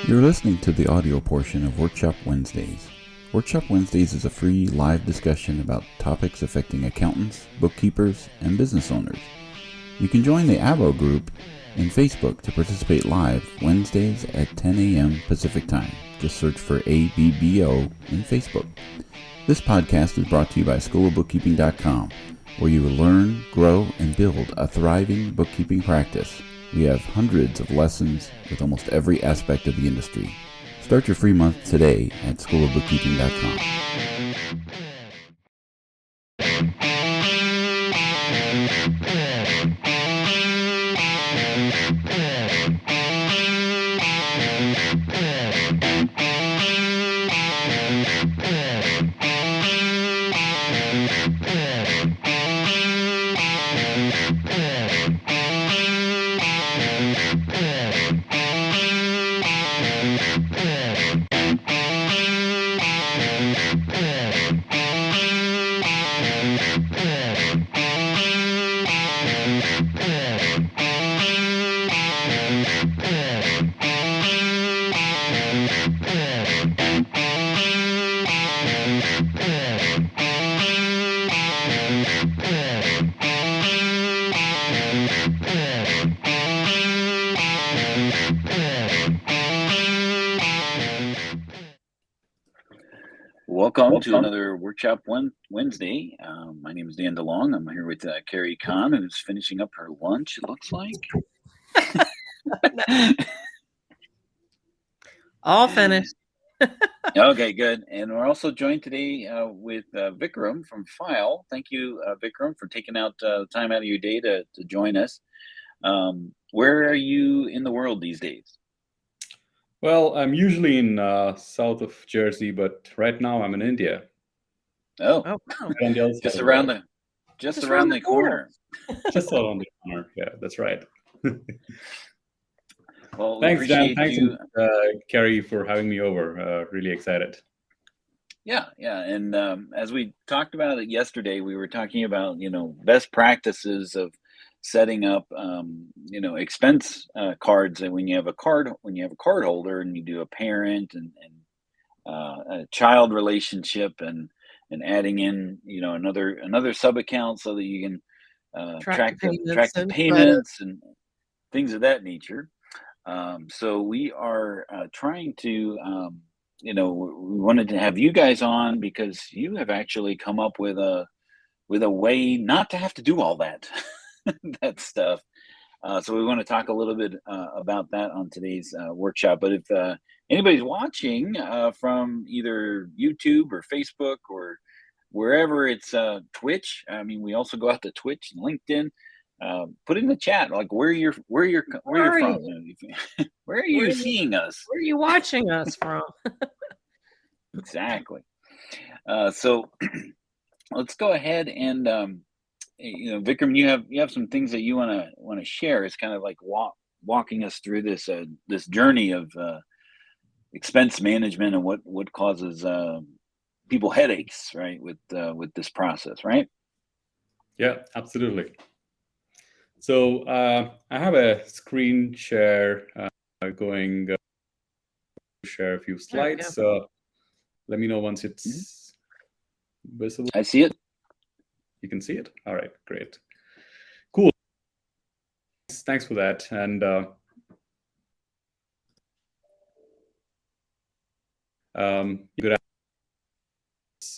You're listening to the audio portion of Workshop Wednesdays. Workshop Wednesdays is a free live discussion about topics affecting accountants, bookkeepers, and business owners. You can join the ABO group in Facebook to participate live Wednesdays at 10 a.m. Pacific Time. Just search for ABBO in Facebook. This podcast is brought to you by Schoolofbookkeeping.com, where you will learn, grow, and build a thriving bookkeeping practice. We have hundreds of lessons with almost every aspect of the industry. Start your free month today at Schoolofbookkeeping.com. Welcome to another Workshop Wednesday. My name is Dan DeLong. I'm here with Carrie Kahn, who's finishing up her lunch, it looks like. All finished. Okay, good. And we're also joined today with Vikram from File. Thank you, Vikram, for taking out time out of your day to join us. Where are you in the world these days? Well, I'm usually in south of Jersey, but right now I'm in India. Oh, wow. just around the corner. Just around the corner. Yeah, that's right. Well, thanks, Dan. Thanks, Carrie, for having me over. Really excited. Yeah. And as we talked about it yesterday, we were talking about best practices of setting up expense cards, and when you have a card holder and you do a parent and a child relationship and adding in another sub account so that you can track the payments and things of that nature. So we are trying to we wanted to have you guys on because you have actually come up with a way not to have to do all that that stuff. So we want to talk a little bit about that on today's workshop. But if anybody's watching from either YouTube or Facebook or wherever it's Twitch, I mean, we also go out to Twitch and LinkedIn. Put in the chat like where you're from. Where are you seeing us? Where are you watching us from? Exactly. So let's go ahead and Vikram, you have some things that you want to share. It's kind of like walking us through this journey of expense management and what causes people headaches, right, with this process, right? Yeah, absolutely. So I have a screen share going to share a few slides. So let me know once it's visible. I see it. You can see it? All right, great. Cool. Thanks for that. And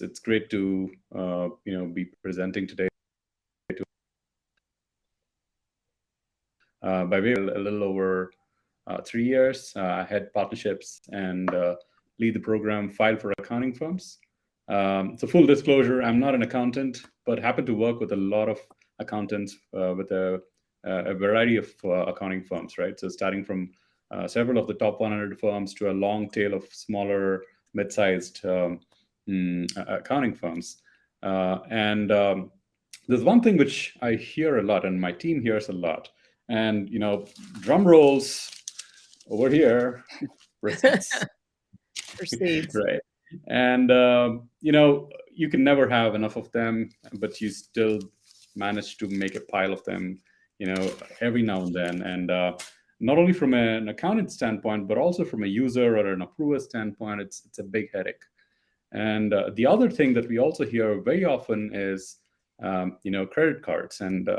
it's great to be presenting today. By way of a little over 3 years, I had partnerships and lead the program File for accounting firms. So full disclosure, I'm not an accountant, but happen to work with a lot of accountants with a variety of accounting firms, right? So starting from several of the top 100 firms to a long tail of smaller, mid-sized accounting firms. And there's one thing which I hear a lot, and my team hears a lot, and drum rolls over here, receipts. Receipts. Right. And you can never have enough of them, but you still manage to make a pile of them every now and then. And not only from an accountant standpoint, but also from a user or an approver standpoint, it's a big headache. And the other thing that we also hear very often is, credit cards and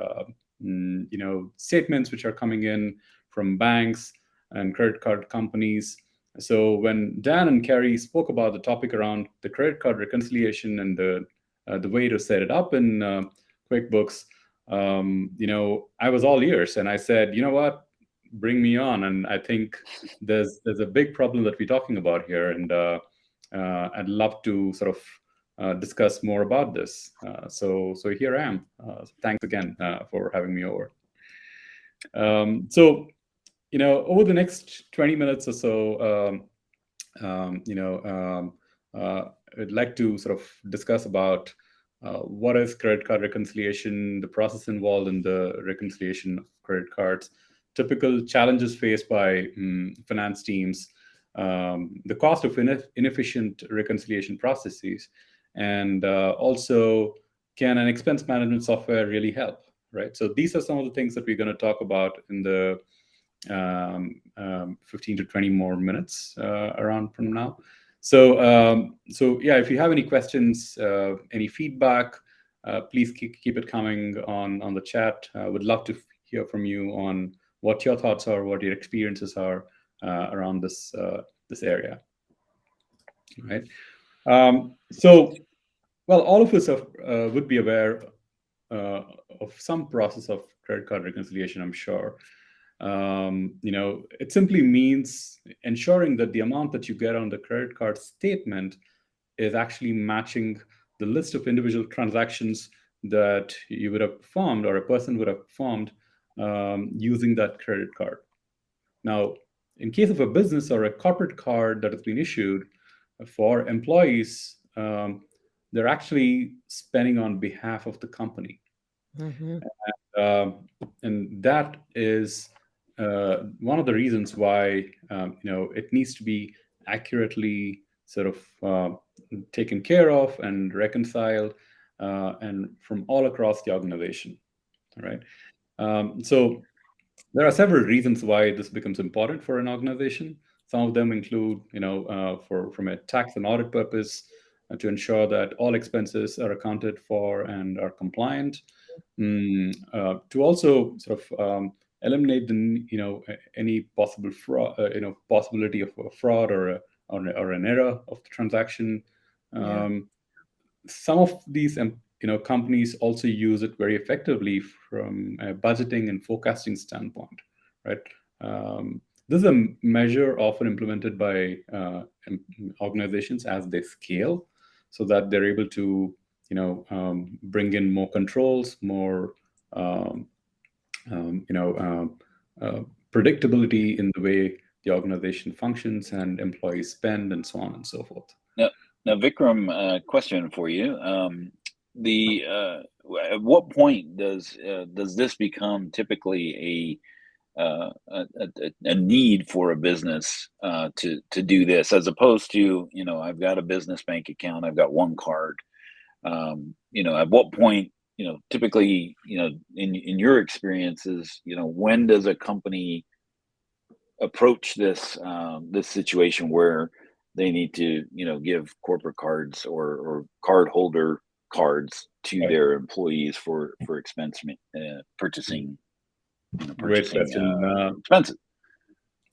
statements which are coming in from banks and credit card companies. So when Dan and Carrie spoke about the topic around the credit card reconciliation and the way to set it up in QuickBooks, I was all ears, and I said, you know what, bring me on. And I think there's a big problem that we're talking about here, and I'd love to sort of discuss more about this. So here I am. Thanks again for having me over. So over the next 20 minutes or so, I'd like to sort of discuss about what is credit card reconciliation, the process involved in the reconciliation of credit cards, typical challenges faced by finance teams, the cost of inefficient reconciliation processes, and also, can an expense management software really help, right? So these are some of the things that we're going to talk about in the 15 to 20 more minutes around from now. So yeah, if you have any questions, any feedback, please keep it coming on the chat. I would love to hear from you on what your thoughts are, what your experiences are around this area. Right. So, well, all of us would be aware of some process of credit card reconciliation, I'm sure. It simply means ensuring that the amount that you get on the credit card statement is actually matching the list of individual transactions that you would have performed, or a person would have performed using that credit card. Now, in case of a business or a corporate card that has been issued for employees, they're actually spending on behalf of the company. Mm-hmm. And that is one of the reasons why it needs to be accurately sort of taken care of and reconciled, and from all across the organization. All right. So there are several reasons why this becomes important for an organization. Some of them include, from a tax and audit purpose, to ensure that all expenses are accounted for and are compliant. To also sort of eliminate any possible fraud, possibility of a fraud or an error of the transaction. Some of these companies also use it very effectively from a budgeting and forecasting standpoint, right? This is a measure often implemented by organizations as they scale, so that they're able to bring in more controls, more predictability in the way the organization functions and employees spend, and so on and so forth. Now, Vikram, question for you. At what point does this become typically a need for a business to do this, as opposed to, I've got a business bank account, I've got one card. At what point, typically, in your experiences, when does a company approach this situation where they need to, give corporate cards or card holder cards to their employees for expense purchasing? Great question. Expenses.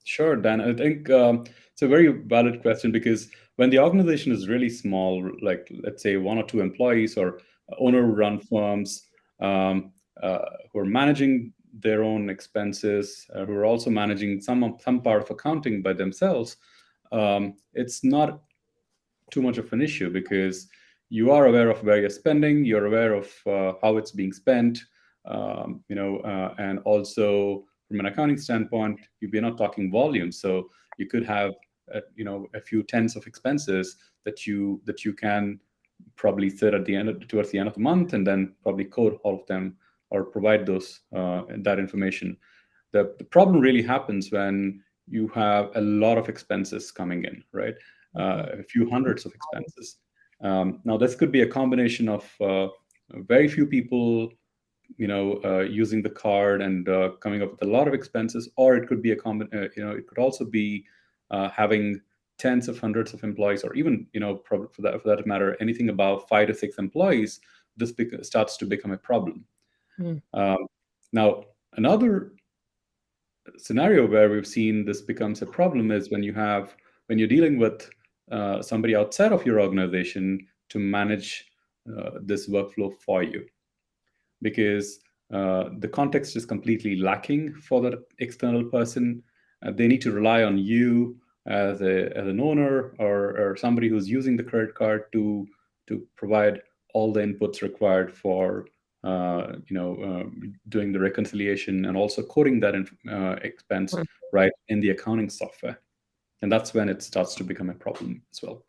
Sure, Dan. I think it's a very valid question, because when the organization is really small, like let's say 1 or 2 employees, or owner-run firms who are managing their own expenses, who are also managing some part of accounting by themselves, it's not too much of an issue, because you are aware of where you're spending, you're aware of how it's being spent, and also from an accounting standpoint, we're not talking volume, so you could have a few tens of expenses that you can probably sit towards the end of the month, and then probably code all of them or provide that information. The problem really happens when you have a lot of expenses coming in, right? A few hundreds of expenses. Now, this could be a combination of very few people using the card and coming up with a lot of expenses, or it could be it could also be having tens of hundreds of employees, or even for that matter, anything above 5 to 6 employees. This starts to become a problem. Now, another scenario where we've seen this becomes a problem is when you're dealing with somebody outside of your organization to manage this workflow for you, because the context is completely lacking for that external person. They need to rely on you as an owner or somebody who's using the credit card to provide all the inputs required for doing the reconciliation and also coding that expense right in the accounting software. And that's when it starts to become a problem as well.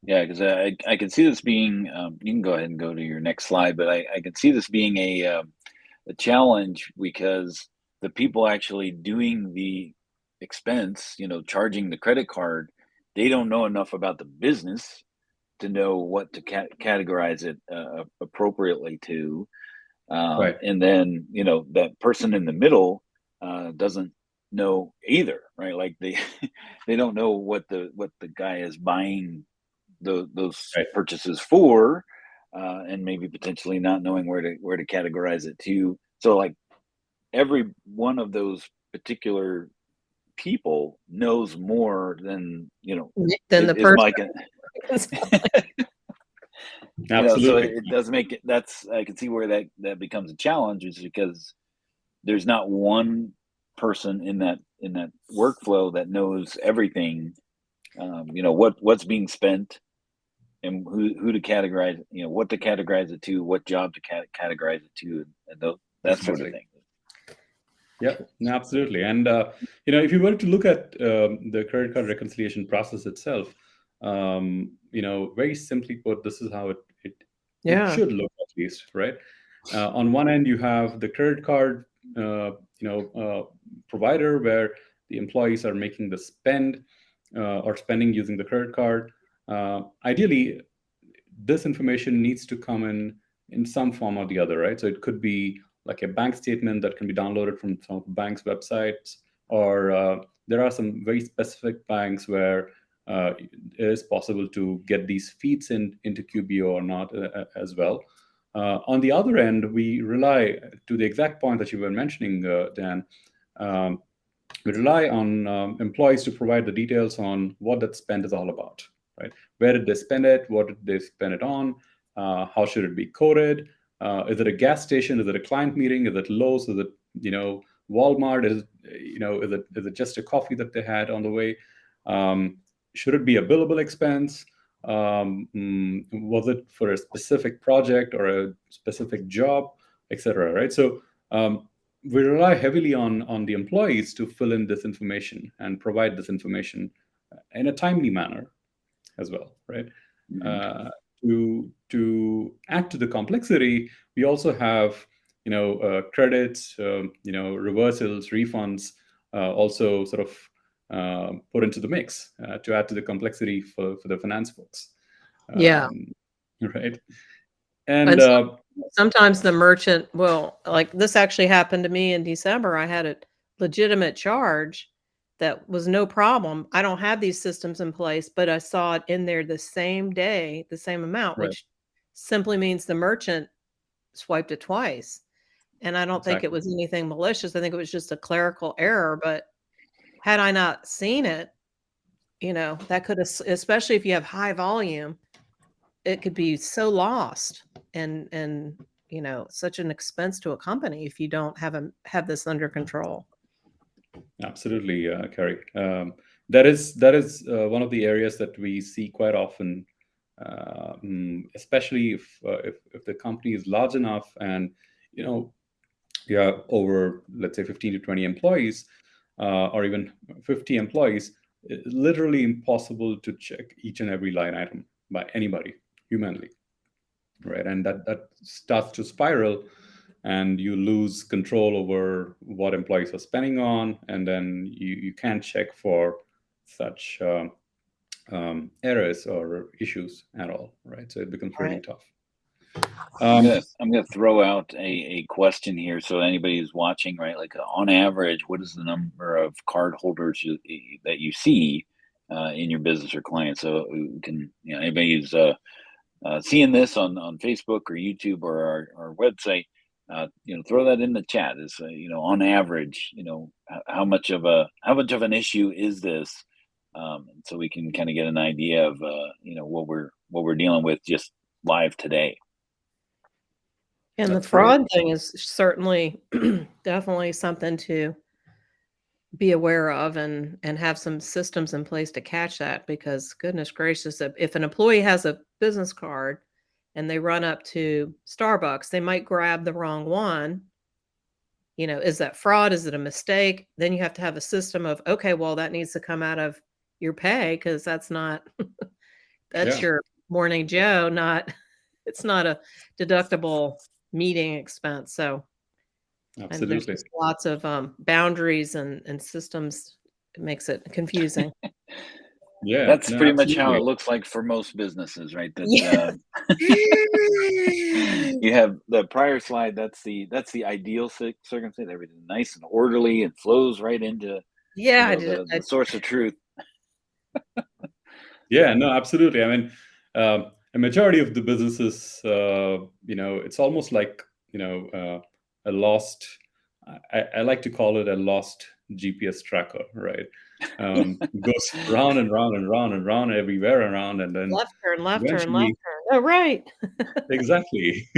Yeah, because I can see this being, you can go ahead and go to your next slide, but I can see this being a challenge, because the people actually doing the expense, charging the credit card, they don't know enough about the business to know what to categorize it appropriately to. Right. And then, that person in the middle doesn't know either, right? Like they don't know what the guy is buying those Right. purchases for, and maybe potentially not knowing where to categorize it to. So like every one of those particular people knows more than Than the is person. Mike. So Absolutely. it does make it. I can see where that becomes a challenge, is because there's not one person in that workflow that knows everything. What's being spent, and who to categorize, what to categorize it to, what job to categorize it to, and that sort of thing. Yeah, absolutely. And if you were to look at the credit card reconciliation process itself, very simply put, this is how it should look, at least, right? On one end, you have the credit card provider, where the employees are making the spend or spending using the credit card. Ideally, this information needs to come in some form or the other, right? So it could be like a bank statement that can be downloaded from some of the bank's websites, or there are some very specific banks where it is possible to get these feeds into QBO or not as well. On the other end, we rely, to the exact point that you were mentioning, Dan, we rely on employees to provide the details on what that spend is all about, right? Where did they spend it? What did they spend it on? How should it be coded? Is it a gas station? Is it a client meeting? Is it Lowe's? Is it Walmart? Is it just a coffee that they had on the way? Should it be a billable expense? Was it for a specific project or a specific job, etc.? Right. So we rely heavily on the employees to fill in this information and provide this information in a timely manner as well, right? Mm-hmm. To add to the complexity, we also have credits, reversals, refunds, also sort of put into the mix to add to the complexity for the finance folks. Right. And sometimes the merchant will, like, this actually happened to me in December. I had a legitimate charge that was no problem. I don't have these systems in place, but I saw it in there the same day, the same amount, Right. which simply means the merchant swiped it twice. And I don't think it was anything malicious. I think it was just a clerical error. But had I not seen it, that could have, especially if you have high volume, it could be so lost and such an expense to a company if you don't have this under control. Absolutely, Carrie. That is one of the areas that we see quite often, especially if the company is large enough and you have over, let's say, 15 to 20 employees, or even 50 employees. It's literally impossible to check each and every line item by anybody humanly, right? And that starts to spiral, and you lose control over what employees are spending on, and then you can't check for such errors or issues at all, right? So it becomes really tough. I'm gonna throw out a question here. So anybody who's watching, right? Like on average, what is the number of card holders that you see in your business or clients? So we can, anybody who's seeing this on Facebook or YouTube or our website, throw that in the chat. Is on average, how much of an issue is this? So we can kind of get an idea of what we're dealing with just live today. And That's the great. fraud thing is certainly definitely something to be aware of and have some systems in place to catch that, because goodness gracious, if an employee has a business card and they run up to Starbucks, they might grab the wrong one. Is that fraud? Is it a mistake? Then you have to have a system of, okay, well, that needs to come out of your pay, because that's not that's Yeah. your morning Joe, it's not a deductible meeting expense. So and there's Absolutely. just lots of boundaries and systems. It makes it confusing. Yeah. That's No, pretty much how absolutely. it looks like for most businesses, right? That Yeah. you have the prior slide. That's the ideal circumstance. Everything nice and orderly and flows right into Yeah, I did. the source of truth. Yeah, no, absolutely. I mean, a majority of the businesses, it's almost like, a lost, I like to call it a lost GPS tracker, right? It goes round and round and round and round everywhere around, and then Left turn, left turn, left eventually, turn. Oh, right. exactly,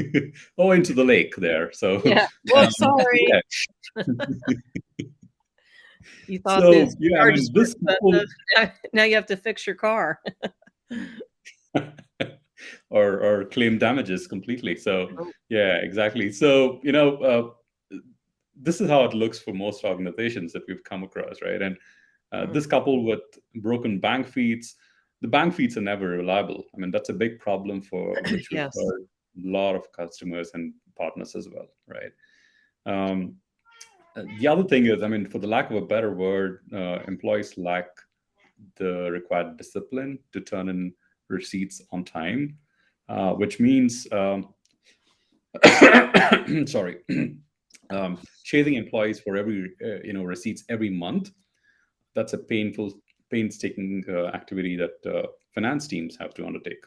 into the lake there. So, Yeah. Whoops, sorry. yeah. You thought So, these yeah, I charges mean, were this couple, expensive. Now you have to fix your car. or claim damages completely. So, Oh, yeah, exactly. So, this is how it looks for most organizations that we've come across, right? And this coupled with broken bank feeds, the bank feeds are never reliable. I mean, that's a big problem for which we've yes. heard a lot of customers and partners as well, right? The other thing is, I mean, for the lack of a better word, employees lack the required discipline to turn in receipts on time, which means, sorry, chasing employees for every receipts every month. That's a painstaking activity that finance teams have to undertake,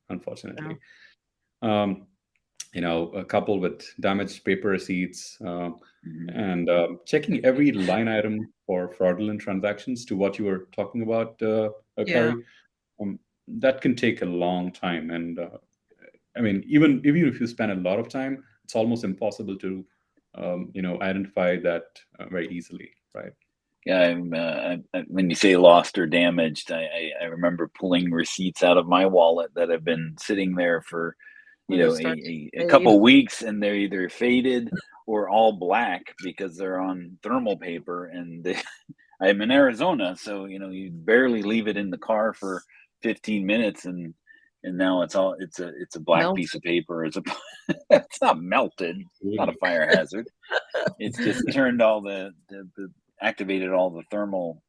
unfortunately. Coupled with damaged paper receipts and checking every line item for fraudulent transactions, to what you were talking about, Yeah. Carrie, that can take a long time. And I mean, even if you spend a lot of time, it's almost impossible to identify that very easily, right? Yeah, when you say lost or damaged, I remember pulling receipts out of my wallet that have been sitting there for When they start to a fade. couple weeks, and they're either faded or all black because they're on thermal paper. And I'm in Arizona, so you barely leave it in the car for 15 minutes, and now it's a black piece Melted. of paper. It's not melted, not a fire hazard. It's just turned all the activated all the thermal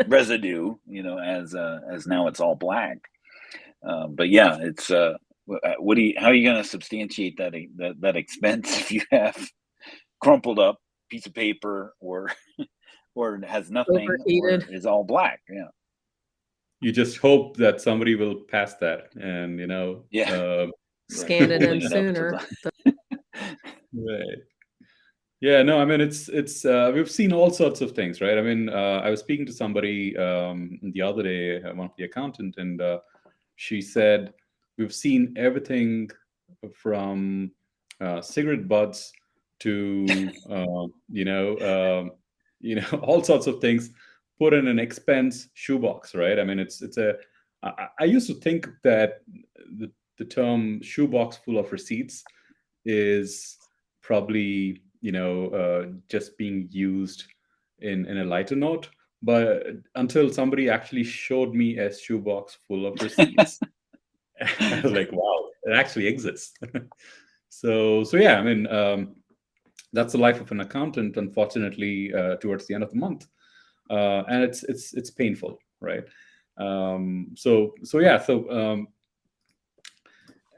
residue, as now it's all black. But yeah, it's how are you going to substantiate that expense if you have crumpled up piece of paper, or it has nothing, or Overheated. is all black? Yeah. You just hope that somebody will pass that, and Yeah. Scan it in Holding it up to sooner. right. Yeah, no, I mean, it's we've seen all sorts of things, right? I mean, I was speaking to somebody the other day, one of the accountant, and she said we've seen everything from cigarette butts to all sorts of things put in an expense shoebox, right? I mean, I used to think that the term shoebox full of receipts is probably just being used in a lighter note, but until somebody actually showed me a shoebox full of receipts, I was like, wow, it actually exists. So yeah, I mean, that's the life of an accountant, unfortunately, towards the end of the month, and it's painful, right? So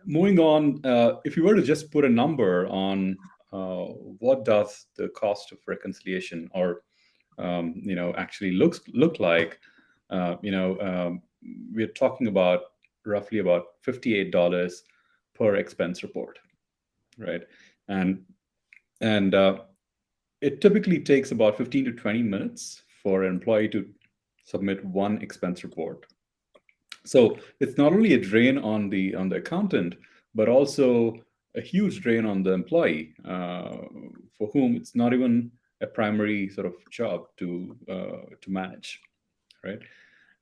moving on, if you were to just put a number on what does the cost of reconciliation or actually look like, we're talking about roughly about $58 per expense report, right? And it typically takes about 15 to 20 minutes for an employee to submit one expense report. So it's not only a drain on the accountant, but also a huge drain on the employee, for whom it's not even a primary sort of job to manage, right?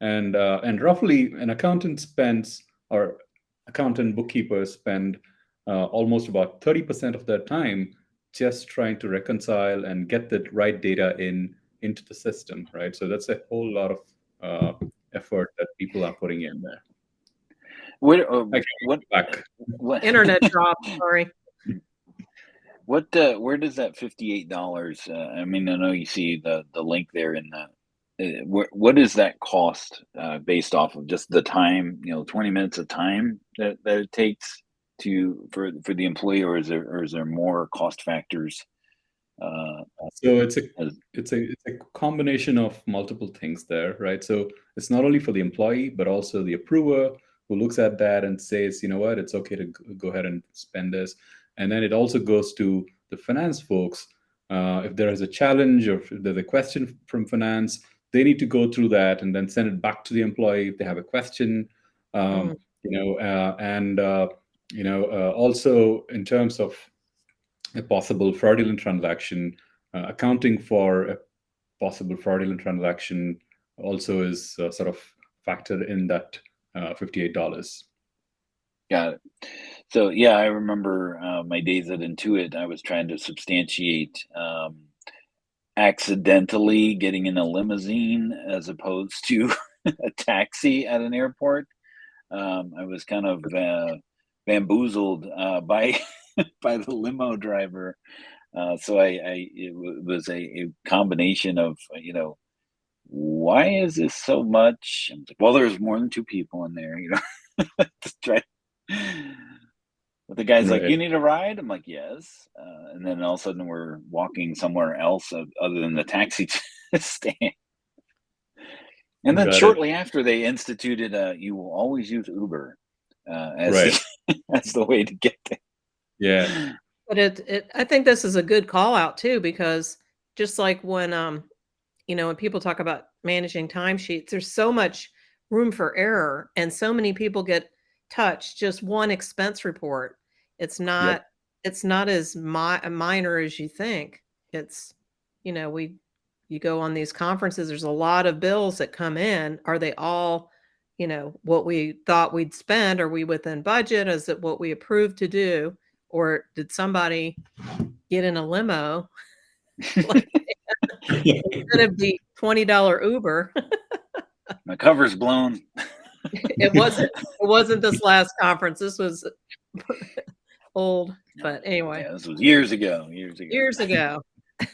And roughly an accountant spends, or accountant bookkeepers spend almost about 30% of their time just trying to reconcile and get the right data into the system, right? So that's a whole lot of effort that people are putting in there. What internet dropped? Sorry. Where does that $58? I mean, I know you see the link there in the. What is that cost based off of just the time? 20 minutes of time that it takes for the employee, or is there more cost factors? So it's a combination of multiple things there, right? So it's not only for the employee, but also the approver who looks at that and says, you know what, it's okay to go ahead and spend this. And then it also goes to the finance folks. If there is a challenge or if there's a question from finance, they need to go through that and then send it back to the employee if they have a question. Also in terms of a possible fraudulent transaction, accounting for a possible fraudulent transaction also is sort of factored in that $58. Got it. So yeah, I remember my days at Intuit. I was trying to substantiate accidentally getting in a limousine as opposed to a taxi at an airport. I was kind of bamboozled by by the limo driver. So it was a combination of why is this so much? I was like, well, there's more than two people in there, to try. But the guy's like, Right. you need a ride? I'm like, yes. And then all of a sudden we're walking somewhere else other than the taxi stand. And then Got shortly after they instituted, you will always use Uber as Right. as the way to get there. Yeah. But I think this is a good call out too, because just like when when people talk about managing timesheets, there's so much room for error, and so many people get touched. Just one expense report, it's not as minor as you think. It's you go on these conferences, there's a lot of bills that come in. Are they all what we thought we'd spend? Are we within budget? Is it what we approved to do? Or did somebody get in a limo instead of the $20 Uber? My cover's blown. It wasn't this last conference. This was old, but anyway. Yeah, this was years ago.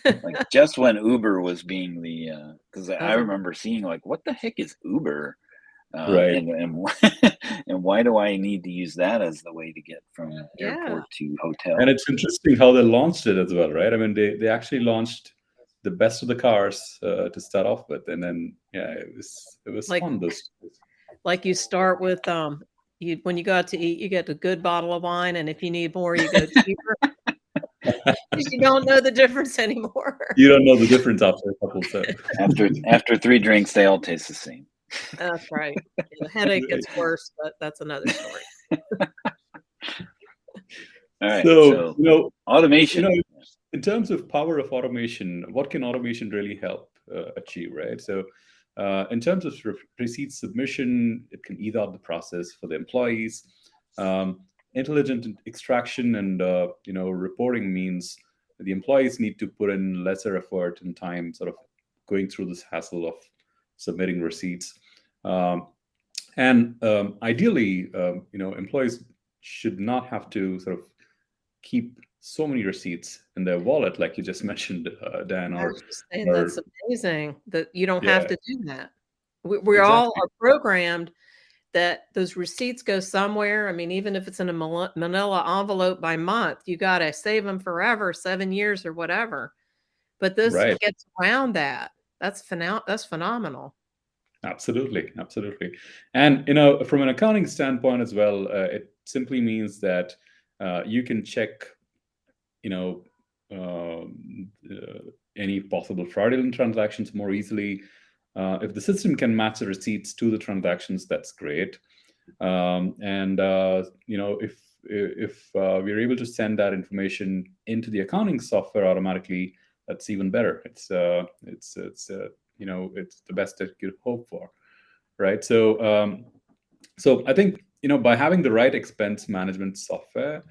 Like just when Uber was being because I remember seeing like, what the heck is Uber? Right. And why do I need to use that as the way to get from airport to hotel? And it's interesting how they launched it as well, right? I mean, they actually launched the best of the cars to start off with, and then it was like, fun. Those like you start with when you go out to eat, you get a good bottle of wine, and if you need more, you go cheaper. You don't know the difference anymore. You don't know the difference after a couple. So after 3 drinks, they all taste the same. That's right. The headache gets worse, but that's another story. All right. So automation. In terms of power of automation, what can automation really help achieve, right? So in terms of receipt submission, it can ease out the process for the employees. Intelligent extraction and reporting means the employees need to put in lesser effort and time sort of going through this hassle of submitting receipts. Ideally, employees should not have to sort of keep so many receipts in their wallet, like you just mentioned, Dan. I was just saying, that's amazing that you don't have to do that. We all are programmed that those receipts go somewhere. I mean, even if it's in a manila envelope by month, you got to save them forever, 7 years or whatever. But this Right. gets around that. That's phenomenal. Absolutely, absolutely. And from an accounting standpoint as well, it simply means that you can check, any possible fraudulent transactions more easily. If the system can match the receipts to the transactions, that's great. And if we're able to send that information into the accounting software automatically, that's even better. It's the best that you could hope for, right? So I think by having the right expense management software,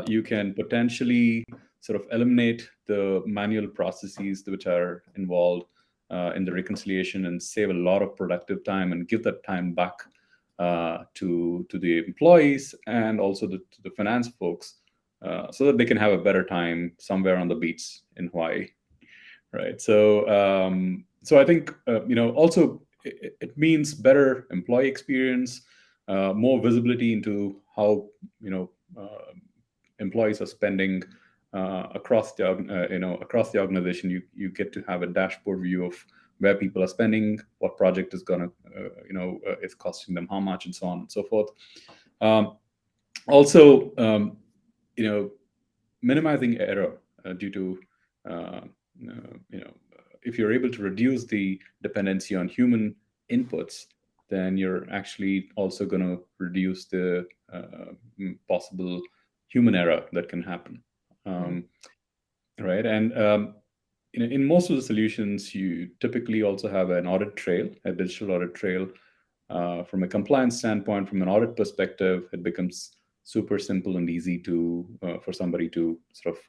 you can potentially sort of eliminate the manual processes which are involved in the reconciliation, and save a lot of productive time, and give that time back to the employees, and also to the finance folks, so that they can have a better time somewhere on the beach in Hawaii, right? So I think also it means better employee experience, more visibility into how employees are spending across the organization. You get to have a dashboard view of where people are spending, what project is gonna is costing them how much, and so on and so forth. Also, minimizing error due to if you're able to reduce the dependency on human inputs, then you're actually also going to reduce the possible human error that can happen, right? And in most of the solutions, you typically also have an audit trail, a digital audit trail. From a compliance standpoint, from an audit perspective, it becomes super simple and easy to for somebody to sort of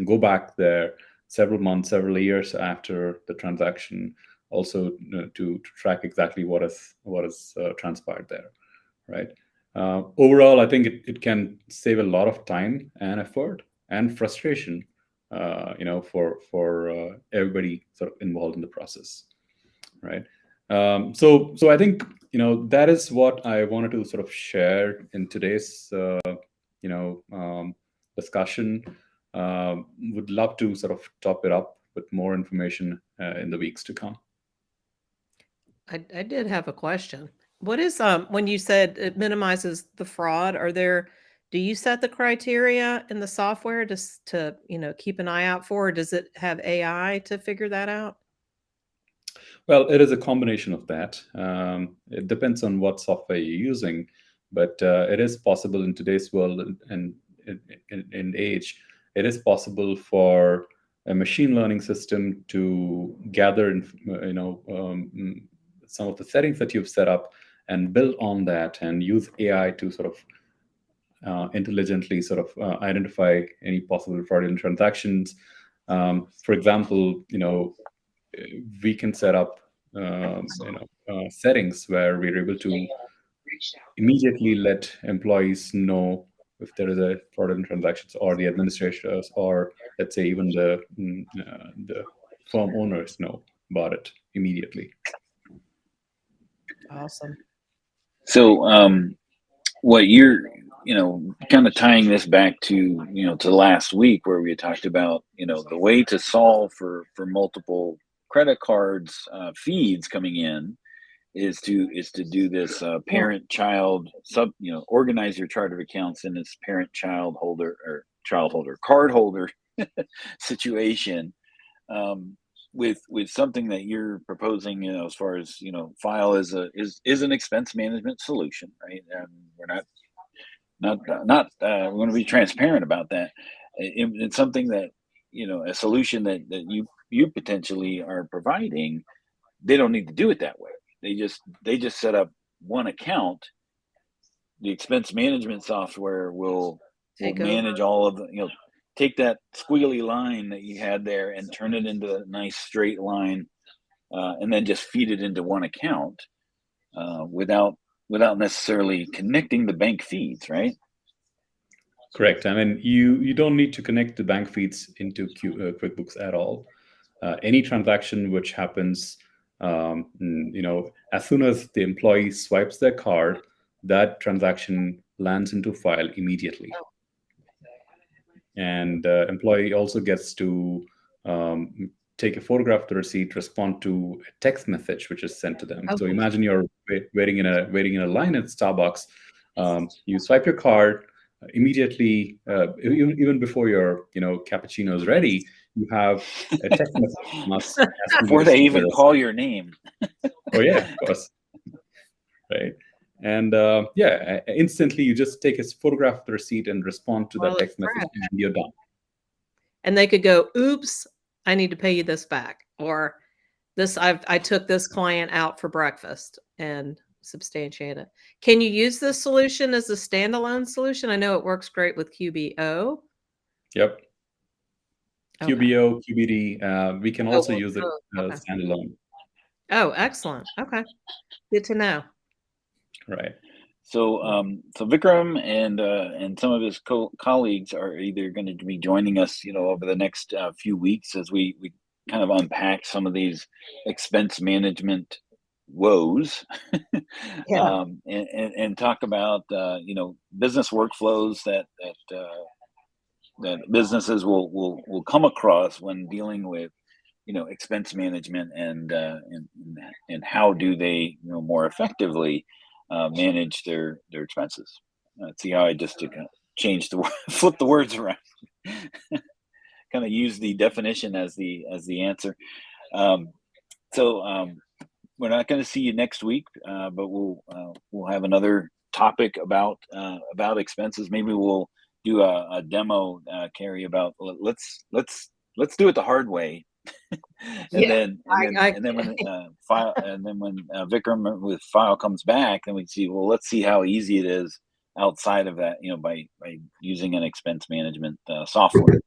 go back there several months, several years after the transaction, also to track exactly what has transpired there, right? Overall, I think it can save a lot of time and effort and frustration, for everybody sort of involved in the process, right? So I think that is what I wanted to sort of share in today's discussion. Would love to sort of top it up with more information in the weeks to come. I did have a question. What is when you said it minimizes the fraud? Do you set the criteria in the software just to keep an eye out for, or does it have AI to figure that out? Well, it is a combination of that. It depends on what software you're using, but it is possible in today's world and in age, it is possible for a machine learning system to gather, some of the settings that you've set up, and build on that, and use AI to sort of intelligently sort of identify any possible fraudulent transactions. For example, we can set up settings where we're able to immediately let employees know if there is a fraudulent transactions, or the administrators, or let's say even the firm owners know about it immediately. Awesome. So what you're kind of tying this back to to last week, where we talked about the way to solve for multiple credit cards feeds coming in is to do this parent-child organize your chart of accounts in this parent-child holder or child holder card holder situation, with something that you're proposing, as far as File is an expense management solution, right? We're not we want to be transparent about that. It's something that a solution that you potentially are providing. They don't need to do it that way. They just set up one account. The expense management software will manage all of the take that squiggly line that you had there and turn it into a nice straight line, and then just feed it into one account without necessarily connecting the bank feeds, right? Correct. I mean, you don't need to connect the bank feeds into QuickBooks at all. Any transaction which happens As soon as the employee swipes their card, that transaction lands into file immediately. And employee also gets to take a photograph of the receipt, respond to a text message which is sent to them. So imagine you're waiting in a line at Starbucks. You swipe your card immediately, even before your cappuccino is ready. You have a text message before they even call your name. Oh yeah, of course. Right. And instantly you just take a photograph of the receipt and respond to that text message, and you're done. And they could go, "Oops, I need to pay you this back," or "This I took this client out for breakfast," and substantiate it. Can you use this solution as a standalone solution? I know it works great with QBO. Yep. Okay. QBO, QBD. We can also use it standalone. Oh, excellent. Okay, good to know. Right. So, so Vikram and some of his colleagues are either going to be joining us, over the next few weeks as we kind of unpack some of these expense management woes, and talk about business workflows that businesses will come across when dealing with expense management, and how do they more effectively manage their expenses. See how I just changed flip the words around, kind of use the definition as the answer. So we're not going to see you next week, but we'll have another topic about expenses. Maybe we'll do a demo, Carrie, about let's do it the hard way. Then when Vikram with file comes back, then we see, well, let's see how easy it is outside of that, by using an expense management software.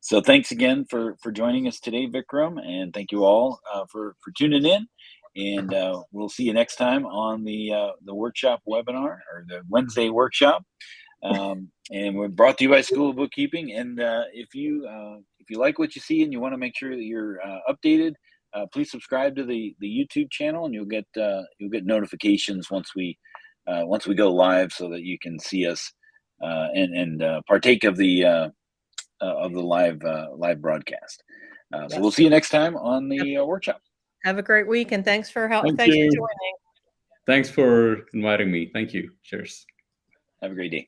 So thanks again for joining us today, Vikram, and thank you all for tuning in. And we'll see you next time on the workshop webinar, or the Wednesday workshop. And we're brought to you by School of Bookkeeping. And if you like what you see and you want to make sure that you're updated, please subscribe to the YouTube channel, and you'll get notifications once we go live, so that you can see us and partake of the live broadcast. So we'll see you next time on the workshop. Have a great week, and thanks for Thanks for joining. Thanks for inviting me. Thank you. Cheers. Have a great day.